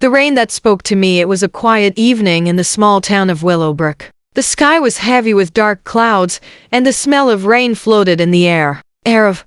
The rain that spoke to me. It was a quiet evening in the small town of Willowbrook. The sky was heavy with dark clouds, and the smell of rain floated in the air. Aarav,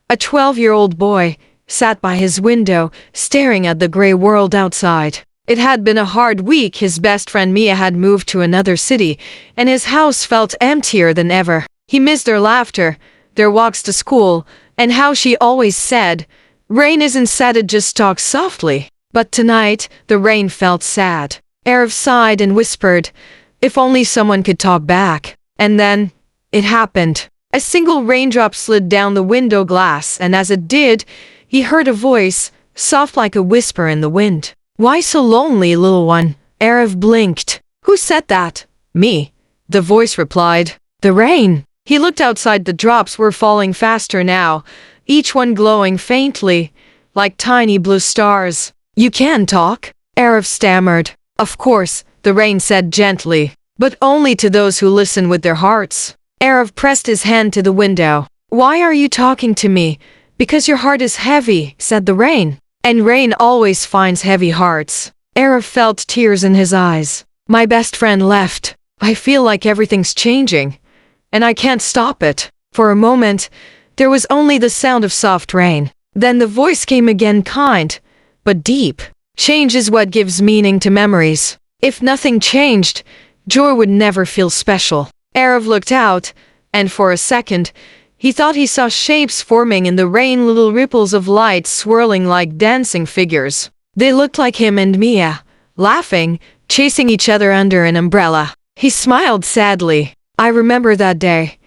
a 12-year-old boy, sat by his window, staring at the gray world outside. It had been a hard week. His best friend Mia had moved to another city, and his house felt emptier than ever. He missed their laughter, their walks to school, and how she always said, "Rain isn't sad, it just talks softly." But tonight, the rain felt sad. Aarav sighed and whispered, "If only someone could talk back." And then, it happened. A single raindrop slid down the window glass, and as it did, he heard a voice, soft like a whisper in the wind. "Why so lonely, little one?" Aarav blinked. "Who said that?" "Me," the voice replied. "The rain." He looked outside. The drops were falling faster now, each one glowing faintly, like tiny blue stars. "You can talk?" Aarav stammered. "Of course," the rain said gently, "but only to those who listen with their hearts." Aarav pressed his hand to the window. "Why are you talking to me?" "Because your heart is heavy," said the rain. "And rain always finds heavy hearts." Aarav felt tears in his eyes. "My best friend left. I feel like everything's changing, and I can't stop it." For a moment, there was only the sound of soft rain. Then the voice came again, kind, but deep. "Change is what gives meaning to memories. If nothing changed, joy would never feel special." Aarav looked out, and for a second, he thought he saw shapes forming in the rain, little ripples of light swirling like dancing figures. They looked like him and Mia, laughing, chasing each other under an umbrella. He smiled sadly. "I remember that day."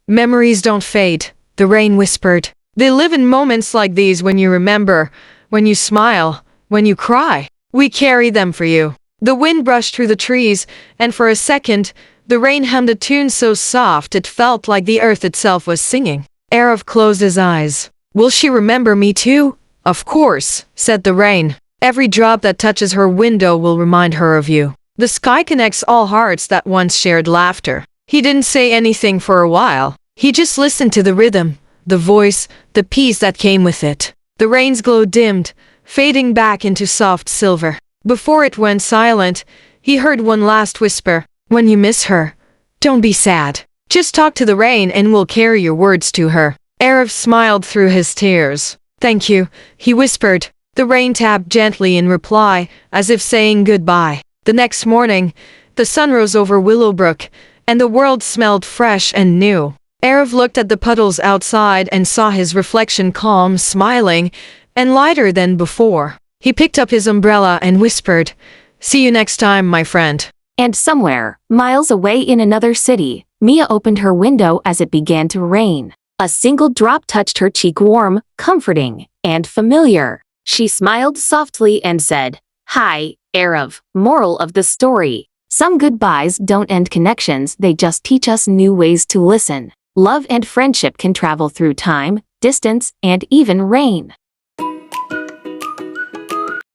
"Memories don't fade," the rain whispered. "They live in moments like these, when you remember, when you smile, when you cry. We carry them for you." The wind brushed through the trees, and for a second, the rain hummed a tune so soft it felt like the earth itself was singing. Aarav closed his eyes. "Will she remember me too?" "Of course," said the rain. "Every drop that touches her window will remind her of you. The sky connects all hearts that once shared laughter." He didn't say anything for a while. He just listened to the rhythm, the voice, the peace that came with it. The rain's glow dimmed, fading back into soft silver. Before it went silent, he heard one last whisper. "When you miss her, don't be sad. Just talk to the rain and we'll carry your words to her." Aarav smiled through his tears. "Thank you," he whispered. The rain tapped gently in reply, as if saying goodbye. The next morning, the sun rose over Willowbrook, and the world smelled fresh and new. Aarav looked at the puddles outside and saw his reflection, calm, smiling, and lighter than before. He picked up his umbrella and whispered, "See you next time, my friend." And somewhere, miles away in another city, Mia opened her window as it began to rain. A single drop touched her cheek, warm, comforting, and familiar. She smiled softly and said, "Hi, Aarav." Moral of the story: some goodbyes don't end connections, they just teach us new ways to listen. Love and friendship can travel through time, distance, and even rain.